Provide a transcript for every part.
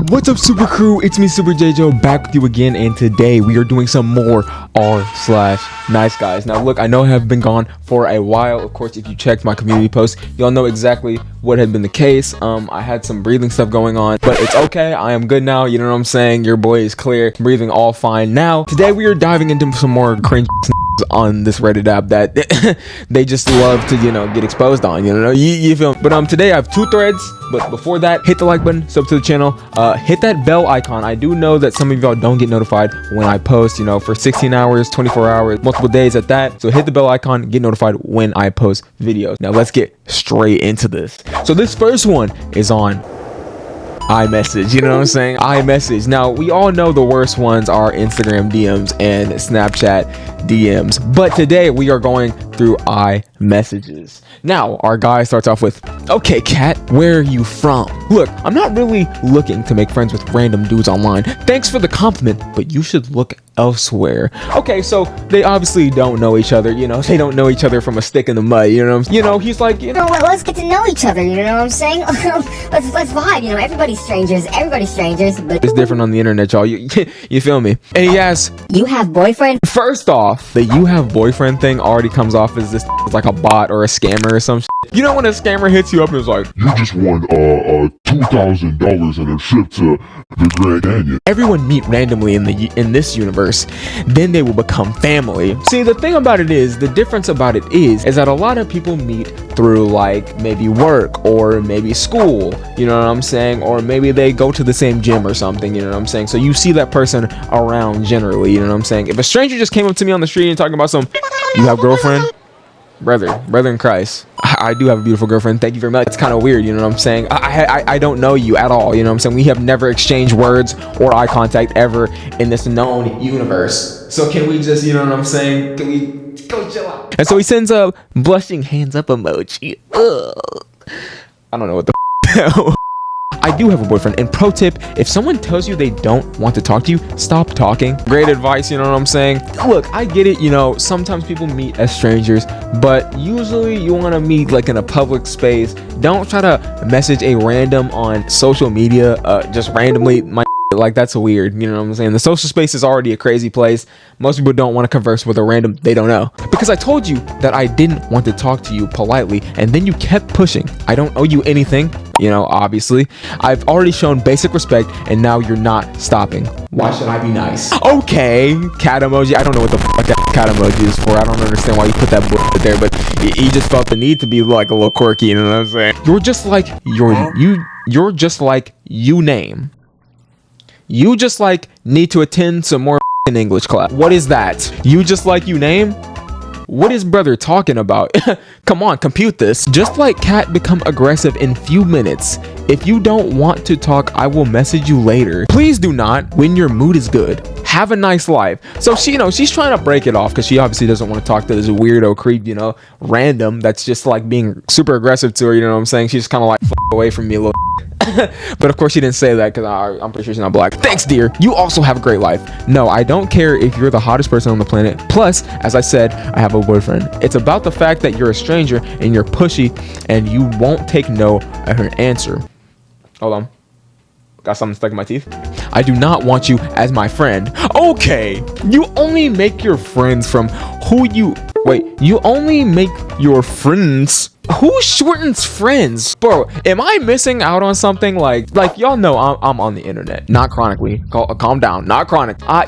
What's up, super crew? It's me, superjjoe, back with you again, and today we are doing some more r/nice guys. Now look, I know I have been gone for a while. Of course, if you checked my community post, y'all know exactly what had been the case. I had some breathing stuff going on, but it's okay. I am good now. You know what I'm saying? Your boy is clear, breathing all fine now. Today we are diving into some more cringe on this Reddit app that they just love to, you know, get exposed on, you feel me? But today I have 2 threads, but before that, hit the like button, sub to the channel, hit that bell icon. I do know that some of y'all don't get notified when I post, for 16 hours, 24 hours, multiple days at that. So hit the bell icon, get notified when I post videos. Now let's get straight into this. So this first one is on iMessage, you know what I'm saying? iMessage. Now, we all know the worst ones are Instagram DMs and Snapchat DMs, but today we are going through iMessages. Now, our guy starts off with, "Okay, Kat, where are you from? Look, I'm not really looking to make friends with random dudes online. Thanks for the compliment, but you should look elsewhere." Okay, so they obviously don't know each other, they don't know each other from a stick in the mud, he's like, let's get to know each other, you know what I'm saying? let's vibe, everybody's strangers, but it's different on the internet, y'all. You feel me? And he asks, "You have boyfriend?" First off, the "you have boyfriend" thing already comes off as this is like a bot or a scammer or some shit. You know when a scammer hits you up and is like, "You just won $2,000 in a trip to the Grand Canyon." Everyone meet randomly in this universe, then they will become family. See, the thing about it is, the difference about it is that a lot of people meet through like maybe work or maybe school, you know what I'm saying? Or maybe they go to the same gym or something, you know what I'm saying? So you see that person around generally, you know what I'm saying? If a stranger just came up to me on the street and talking about some, "You have girlfriend?" Brother in Christ, I do have a beautiful girlfriend, thank you very much. It's kind of weird, you know what I'm saying? I don't know you at all, you know what I'm saying? We have never exchanged words or eye contact ever in this known universe. So can we just, you know what I'm saying? Can we go chill out? And so he sends a blushing hands up emoji. Ugh. I don't know what the I do have a boyfriend, and pro tip, if someone tells you they don't want to talk to you, stop talking. Great advice, you know what I'm saying? Look, I get it, sometimes people meet as strangers, but usually you want to meet like in a public space. Don't try to message a random on social media, just randomly. Like, that's weird, you know what I'm saying? The social space is already a crazy place. Most people don't want to converse with a random they don't know. Because I told you that I didn't want to talk to you politely, and then you kept pushing. I don't owe you anything, obviously. I've already shown basic respect, and now you're not stopping. Why should I be nice? Okay, cat emoji. I don't know what the fuck that cat emoji is for. I don't understand why you put that bullshit there, but he just felt the need to be like a little quirky, you know what I'm saying? You're just like you name. You just like need to attend some more English class. What is that? You just like you name? What is brother talking about? Come on, compute this. Just like cat become aggressive in few minutes. If you don't want to talk, I will message you later. Please do not when your mood is good. Have a nice life. So she, she's trying to break it off because she obviously doesn't want to talk to this weirdo creep, random that's just like being super aggressive to her, you know what I'm saying? She's kind of like, "F away from me a little." But of course she didn't say that because I'm pretty sure she's not black. Thanks, dear. You also have a great life. No, I don't care if you're the hottest person on the planet. Plus, as I said, I have a boyfriend. It's about the fact that you're a stranger and you're pushy and you won't take no at her answer. Hold on. Got something stuck in my teeth. I do not want you as my friend. Okay. You only make your friends from who you... Wait, you only make your friends... Who shortens friends? Bro, am I missing out on something? Like y'all know I'm on the internet. Not chronically. Calm down. Not chronic. I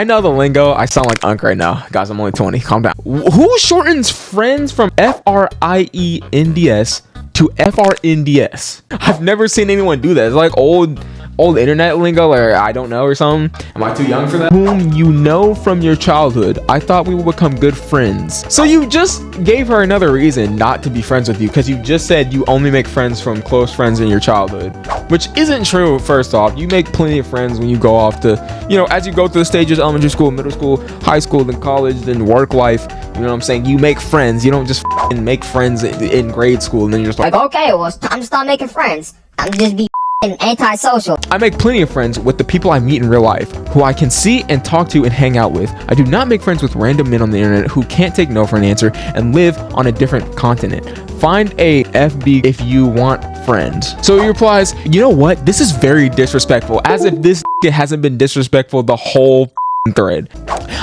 know the lingo. I sound like Unk right now. Guys, I'm only 20. Calm down. Who shortens friends from FRIENDS to FRNDS? I've never seen anyone do that. It's like old internet lingo, or I don't know, or something. Am I too young for that? Whom you know from your childhood. I thought we would become good friends. So you just gave her another reason not to be friends with you, because you just said you only make friends from close friends in your childhood, which isn't true. First off, you make plenty of friends when you go off to, as you go through the stages: elementary school, middle school, high school, then college, then work life. You know what I'm saying? You make friends. You don't just make friends in grade school and then you're just like, okay, well, it's time to start making friends. I'm just be antisocial. I make plenty of friends with the people I meet in real life, who I can see and talk to and hang out with. I do not make friends with random men on the internet who can't take no for an answer and live on a different continent. Find a FB if you want friends. So he replies, you know what? This is very disrespectful. As if this hasn't been disrespectful the whole thread.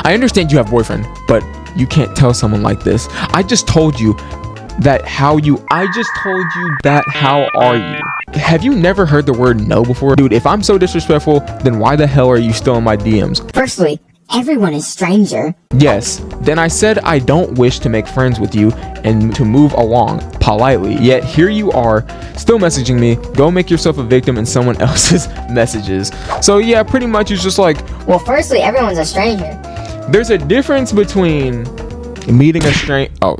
I understand you have a boyfriend, but you can't tell someone like this. I just told you that how are you? Have you never heard the word no before? Dude, if I'm so disrespectful, then why the hell are you still in my DMs? Firstly, everyone is stranger. Yes, then I said I don't wish to make friends with you and to move along politely. Yet here you are, still messaging me. Go make yourself a victim in someone else's messages. So yeah, pretty much it's just like, well, firstly, everyone's a stranger. there's a difference between meeting a stranger. Oh,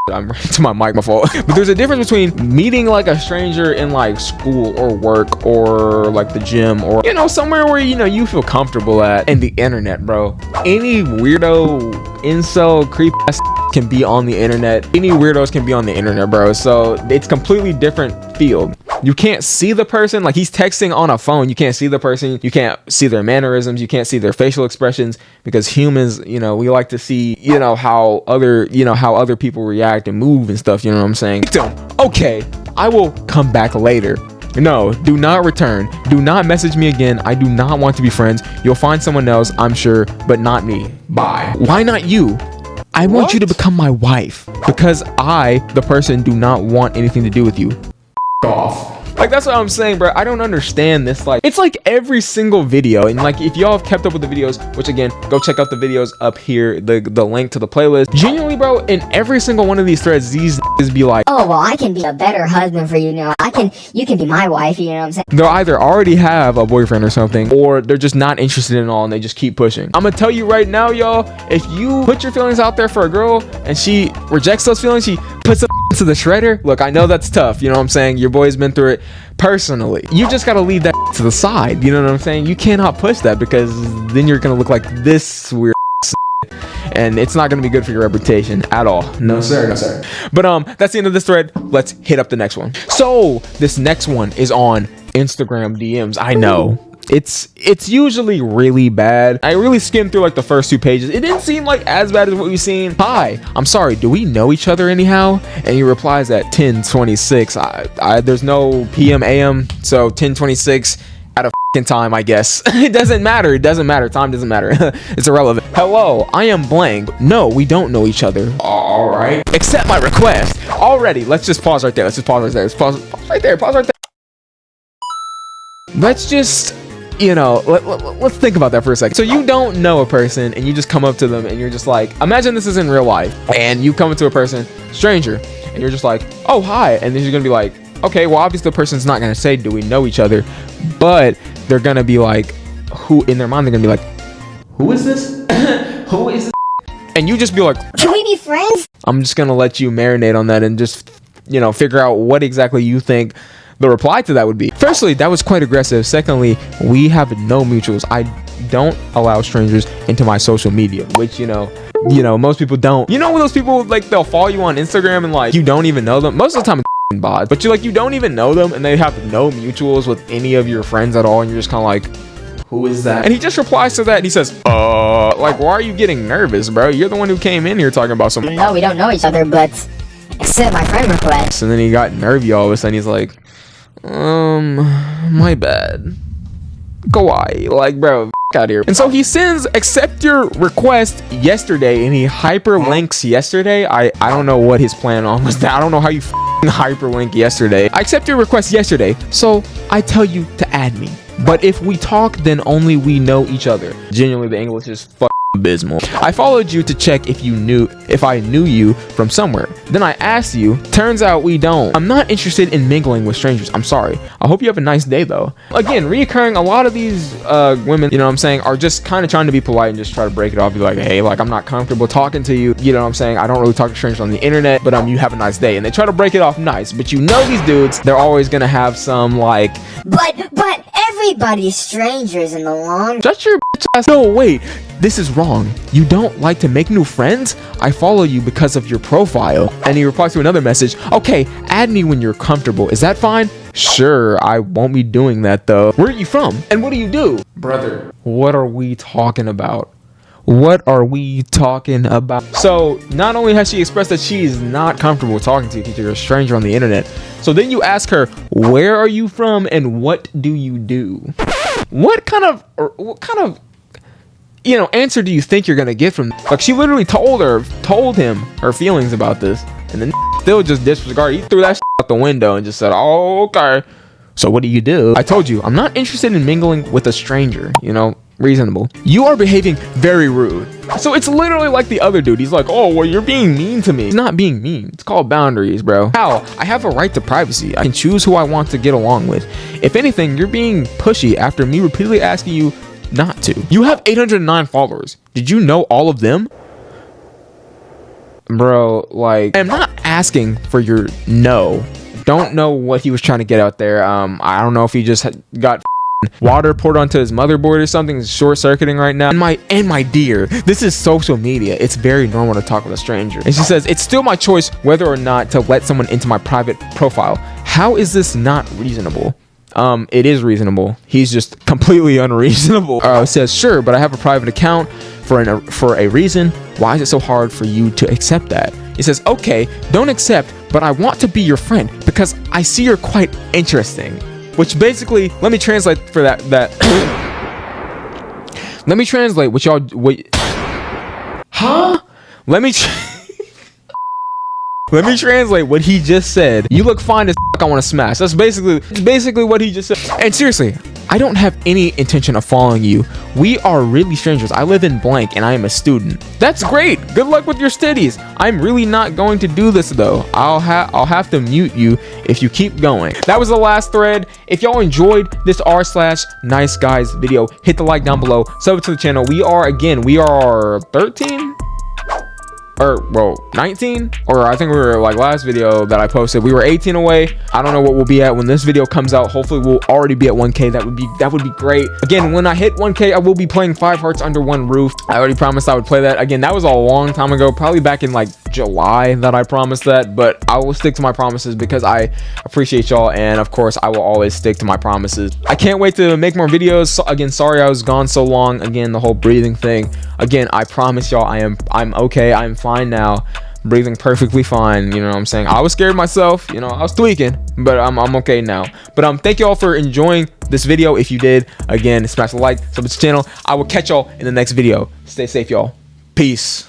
I'm right to my mic, my fault. But there's a difference between meeting like a stranger in like school or work or like the gym or, you know, somewhere where, you know, you feel comfortable at, and the internet, bro. Any weirdo, incel, creep ass can be on the internet. Any weirdos can be on the internet, bro. So it's completely different field. You can't see the person. Like, he's texting on a phone. You can't see the person. You can't see their mannerisms. You can't see their facial expressions, because humans, you know, we like to see, you know, how other people react and move and stuff. You know what I'm saying? Okay, I will come back later. No, do not return. Do not message me again. I do not want to be friends. You'll find someone else, I'm sure, but not me. Bye. Why not you? I want you to become my wife, because I, the person, do not want anything to do with you. Off. Like, that's what I'm saying, bro. I don't understand this. Like, it's like every single video, and like, if y'all have kept up with the videos, which again, go check out the videos up here, the link to the playlist. Genuinely, bro, in every single one of these threads, these be like, oh, well, I can be a better husband for you, you know. You can be my wife, you know what I'm saying? they'll either already have a boyfriend or something, or they're just not interested in all and they just keep pushing. I'm gonna tell you right now, y'all, if you put your feelings out there for a girl and she rejects those feelings, she puts them into the shredder. Look, I know that's tough, you know what I'm saying? Your boy's been through it personally. You just gotta leave that to the side, you know what I'm saying? You cannot push that, because then you're gonna look like this weird, and it's not gonna be good for your reputation at all. No sir, no sir. But that's the end of this thread. Let's hit up the next one. So this next one is on Instagram DMs. I know it's usually really bad. I really skimmed through like the first 2 pages. It didn't seem like as bad as what we've seen. Hi, I'm sorry, do we know each other anyhow? And he replies at 10:26. There's no PM AM, so 10:26 at a time, I guess. It doesn't matter. Time doesn't matter. It's irrelevant. Hello, I am blank. No, we don't know each other. All right, accept my request. Already, let's just pause right there. Let's pause right there. Let's just, you know, let's think about that for a second. So you don't know a person and you just come up to them and you're just like, imagine this is in real life, and you come up to a person, stranger, and you're just like, oh, hi. And then you're gonna be like, okay, well, obviously the person's not gonna say, do we know each other? But they're gonna be like, who, in their mind, they're gonna be like, who is this? Who is this? And you just be like, can we be friends? I'm just gonna let you marinate on that and just, you know, figure out what exactly you think the reply to that would be. Firstly, that was quite aggressive. Secondly, we have no mutuals. I don't allow strangers into my social media, which, you know, most people don't. You know, when those people, like, they'll follow you on Instagram and like, you don't even know them. Most of the time it's bots, but you don't even know them, and they have no mutuals with any of your friends at all, and you're just kind of like, who is that? And he just replies to that and he says, like, why are you getting nervous, bro? You're the one who came in here talking about something. No, we don't know each other, but accept my friend request. And then he got nervy all of a sudden. He's like, my bad. Kawaii. Like, bro, out here. And so he sends accept your request yesterday, and he hyperlinks yesterday. I don't know what his plan on was. That I don't know how you hyperlink yesterday. I accept your request yesterday, so I tell you to add me. But if we talk, then only we know each other. Genuinely, the English is abysmal. I followed you to check if I knew you from somewhere. Then I asked you. Turns out we don't. I'm not interested in mingling with strangers. I'm sorry. I hope you have a nice day though. Again, reoccurring, a lot of these women, you know what I'm saying, are just kind of trying to be polite and just try to break it off. Be like, hey, like, I'm not comfortable talking to you. You know what I'm saying? I don't really talk to strangers on the internet, but you have a nice day. And they try to break it off nice. But you know these dudes, they're always gonna have some like, But everybody's strangers in the long. Shut your bitch ass. No, wait. This is wrong. You don't like to make new friends? I follow you because of your profile. And he replies to another message. Okay, add me when you're comfortable. Is that fine? Sure, I won't be doing that though. Where are you from? And what do you do? Brother, what are we talking about? What are we talking about? So not only has she expressed that she's not comfortable talking to you because you're a stranger on the internet, so then you ask her, where are you from and what do you do? What kind of answer do you think you're gonna get from, like, she literally told him her feelings about this, and then still just disregarded. He threw that out the window and just said, oh, okay, so what do you do? I told you I'm not interested in mingling with a stranger. Reasonable. You are behaving very rude. So it's literally like the other dude. He's like, oh, well, you're being mean to me. It's not being mean. It's called boundaries, bro. How? I have a right to privacy. I can choose who I want to get along with. If anything, you're being pushy after me repeatedly asking you not to. You have 809 followers. Did you know all of them? Bro, like, I'm not asking for your no. Don't know what he was trying to get out there. I don't know if he just got water poured onto his motherboard or something. Is short-circuiting right now. And my dear, this is social media. It's very normal to talk with a stranger. And she says, it's still my choice whether or not to let someone into my private profile. How is this not reasonable? It is reasonable. He's just completely unreasonable. It says, sure, but I have a private account for a reason. Why is it so hard for you to accept that? It says, okay, don't accept, but I want to be your friend because I see you're quite interesting. Which basically, let me translate for that. Let me translate what y'all. Huh? Let me translate what he just said. You look fine as I want to smash. That's basically what he just said. And seriously, I don't have any intention of following you. We are really strangers. I live in blank and I am a student. That's great. Good luck with your studies. I'm really not going to do this though. I'll have to mute you if you keep going. That was the last thread. If y'all enjoyed this r/NICEGUYS video, hit the like down below. Sub to the channel. We are 13. Or, well, 19, or I think we were, like, last video that I posted, we were 18 away. I don't know what we'll be at when this video comes out. Hopefully we'll already be at 1K. That would be great. Again, when I hit 1K, I will be playing 5 Hearts Under One Roof. I already promised I would play that. Again, that was a long time ago, probably back in like July that I promised that, but I will stick to my promises because I appreciate y'all, and of course I will always stick to my promises. I can't wait to make more videos. So, again, sorry I was gone so long. Again, the whole breathing thing. Again, I promise y'all I'm okay. I'm fine now. Breathing perfectly fine. You know what I'm saying? I was scared myself. I was tweaking, but I'm okay now. But thank you all for enjoying this video. If you did, again, smash the like, sub to the channel. I will catch y'all in the next video. Stay safe, y'all. Peace.